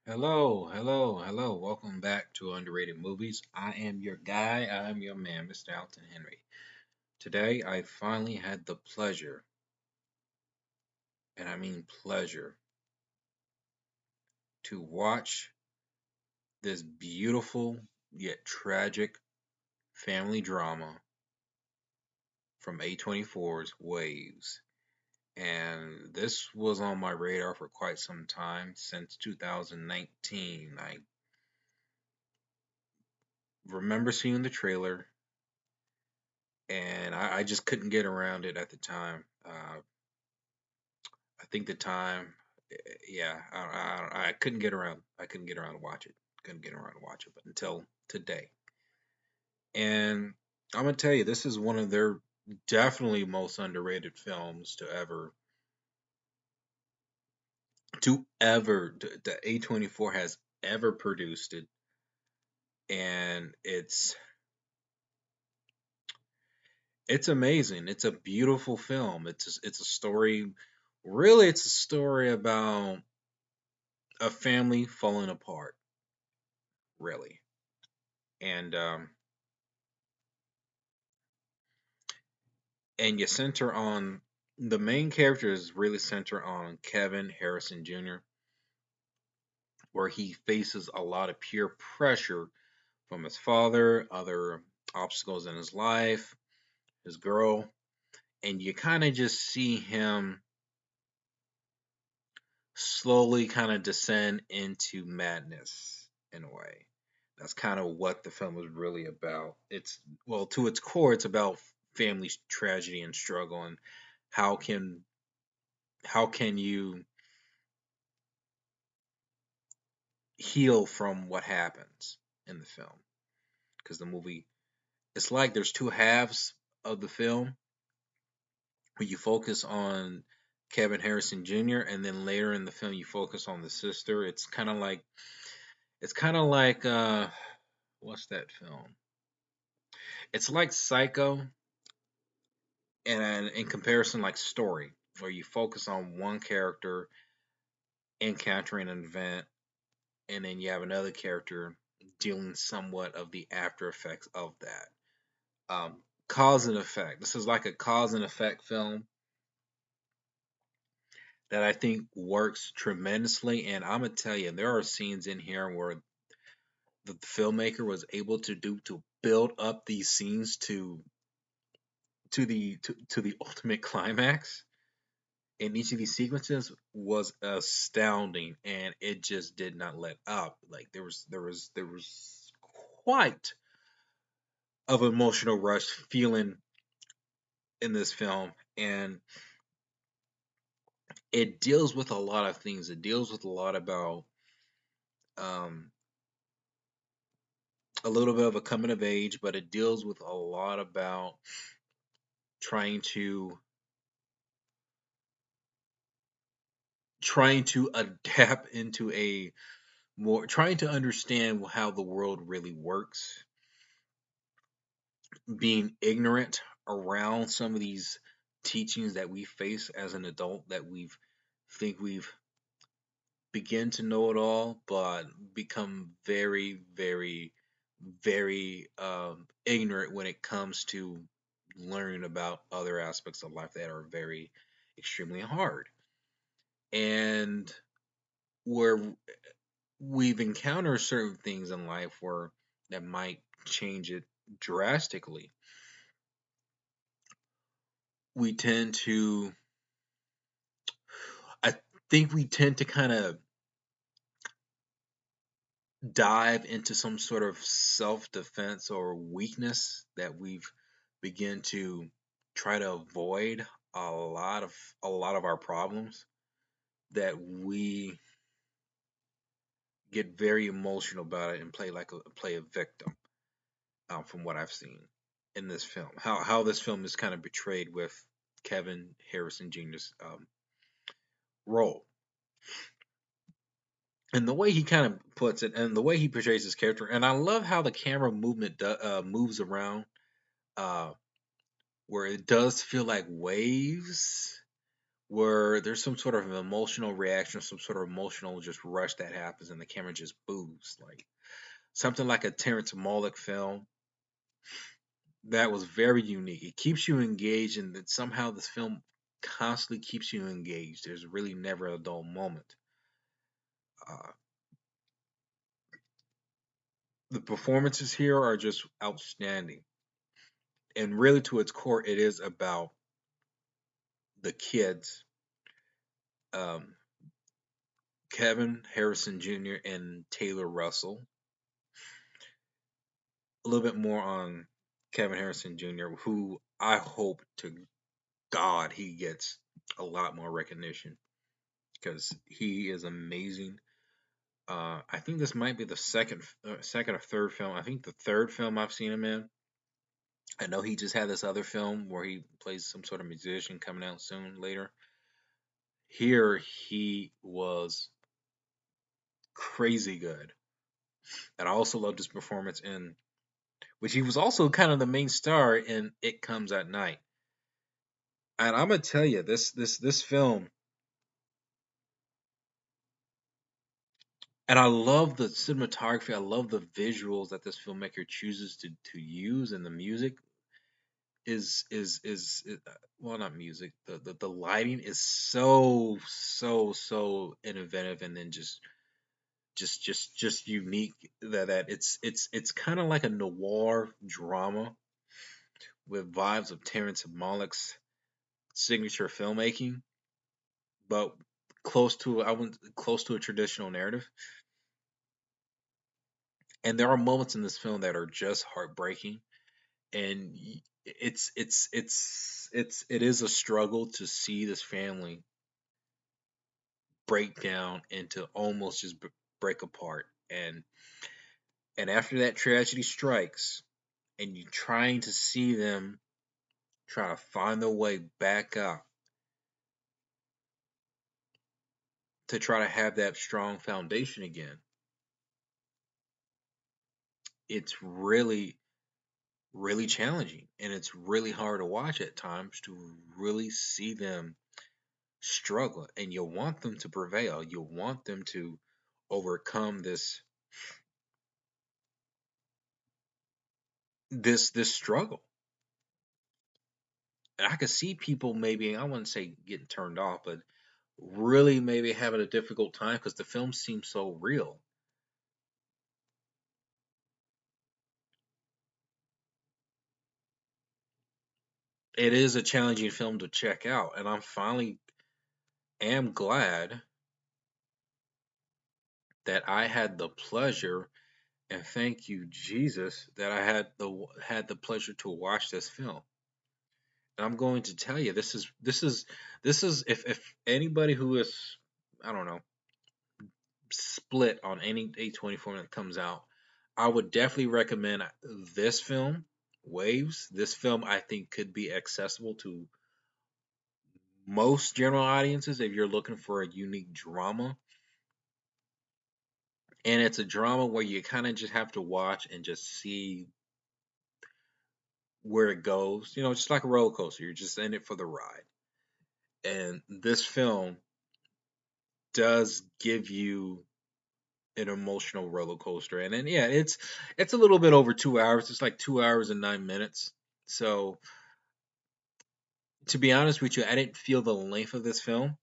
Hello, hello, hello. Welcome back to Underrated Movies. I am your guy. I am your man, Mr. Alton Henry. Today, I finally had the pleasure, and I mean pleasure, to watch this beautiful yet tragic family drama from A24's Waves. And this was on my radar for quite some time, since 2019. I remember seeing the trailer, and I just couldn't get around it at the time. I think the time, yeah, I couldn't get around. I couldn't get around to watch it. Couldn't get around to watch it, but until today. And I'm gonna tell you, this is one of their definitely most underrated films to ever the A24 has ever produced it, and it's amazing. It's a beautiful film. It's a story. Really, it's a story about a family falling apart. Really, and and you center on the main character is really center on Kevin Harrison Jr., where he faces a lot of peer pressure from his father, other obstacles in his life, his girl, and you kind of just see him slowly kind of descend into madness in a way. That's kind of what the film is really about. It's well, to its core, it's about family tragedy and struggle, and how can how can you heal from what happens in the film? Because the movie, it's like there's two halves of the film where you focus on Kevin Harrison Jr. and then later in the film you focus on the sister. It's kind of like what's that film? It's like Psycho, and in comparison like Story, where you focus on one character encountering an event, and then you have another character dealing somewhat of the after effects of that. Cause and effect. This is like a cause and effect film that I think works tremendously. And I'm gonna tell you, there are scenes in here where the filmmaker was able to build up these scenes to the ultimate climax. And each of these sequences was astounding, and it just did not let up. Like there was quite of an emotional rush feeling in this film, and it deals with a lot of things. It deals with a lot about um, a little bit of a coming of age, but it deals with a lot about trying to trying to adapt into a more trying to understand how the world really works, being ignorant around some of these teachings that we face as an adult that we've begin to know it all, but become very, very, very ignorant when it comes to learning about other aspects of life that are very extremely hard. And where we've encountered certain things in life where that might change it drastically, we tend to, I think we tend to kind of dive into some sort of self-defense or weakness that we've begin to try to avoid a lot of our problems, that we get very emotional about it and play a victim, from what I've seen in this film, how this film is kind of betrayed with Kevin Harrison Jr.'s role, and the way he kind of puts it and the way he portrays his character. And I love how the camera movement moves around, uh, where it does feel like waves where there's some sort of emotional reaction, some sort of emotional just rush that happens, and the camera just moves like something like a Terrence Malick film that was very unique. It keeps you engaged, and that somehow this film constantly keeps you engaged. There's really never a dull moment. Uh, the performances here are just outstanding, and really, to its core, it is about the kids, um, Kevin Harrison Jr. and Taylor Russell. A little bit more on Kevin Harrison Jr., who I hope to God he gets a lot more recognition because he is amazing. I think this might be the second or third film. I think the third film I've seen him in. I know he just had this other film where he plays some sort of musician coming out soon later. Here he was crazy good, and I also loved his performance in which he was also kind of the main star in It Comes at Night. And I'm gonna tell you, this film, and I love the cinematography. I love the visuals that this filmmaker chooses to use, and the music is well, not music. The lighting is so innovative, and then just unique that it's kind of like a noir drama with vibes of Terrence Malick's signature filmmaking, but close to a traditional narrative. And there are moments in this film that are just heartbreaking, and it is a struggle to see this family break down and to almost just break apart. And after that tragedy strikes, and you're trying to see them try to find their way back up to try to have that strong foundation again, it's really challenging, and it's really hard to watch at times to really see them struggle, and you want them to prevail, you want them to overcome this struggle. And I could see people, maybe I wouldn't say getting turned off, but really maybe having a difficult time because the film seems so real. It is a challenging film to check out, and I'm finally am glad that I had the pleasure, and thank you Jesus that I had the pleasure to watch this film. And I'm going to tell you, this is if anybody who is, I don't know, split on any A24 that comes out, I would definitely recommend this film, Waves. This film I think could be accessible to most general audiences if you're looking for a unique drama. And it's a drama where you kind of just have to watch and just see where it goes. You know, just like a roller coaster. You're just in it for the ride. And this film does give you an emotional roller coaster. And then yeah, it's a little bit over 2 hours. It's like 2 hours and 9 minutes. So to be honest with you, I didn't feel the length of this film.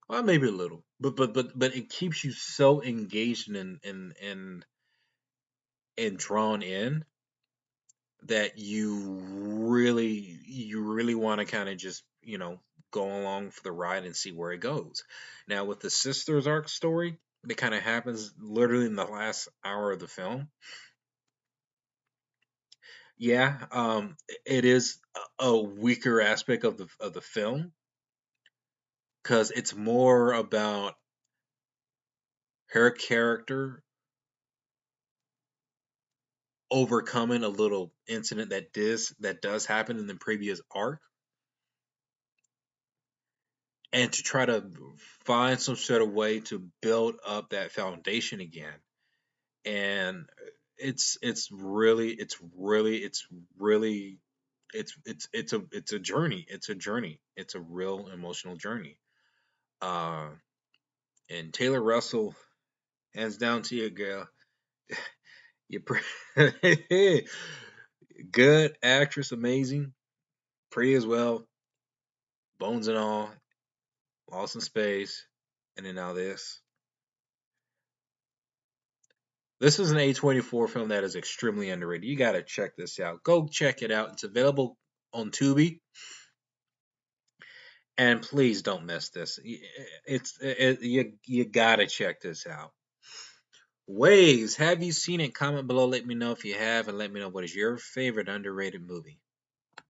Well, maybe a little, but it keeps you so engaged and drawn in that you really want to kind of just go along for the ride and see where it goes. Now with the sisters arc story, it kind of happens literally in the last hour of the film. Yeah, it is a weaker aspect of the film because it's more about her character overcoming a little incident that does happen in the previous arc, and to try to find some sort of way to build up that foundation again. And it's really It's a journey. It's a journey. It's a real emotional journey. Uh, and Taylor Russell, hands down to you, girl. You good actress, amazing, pretty as well, bones and all, lost in space, and then now this. This is an A24 film that is extremely underrated. You gotta check this out. Go check it out. It's available on Tubi, and please don't miss this. You gotta check this out. Waves, have you seen it? Comment below. Let me know if you have, and let me know what is your favorite underrated movie.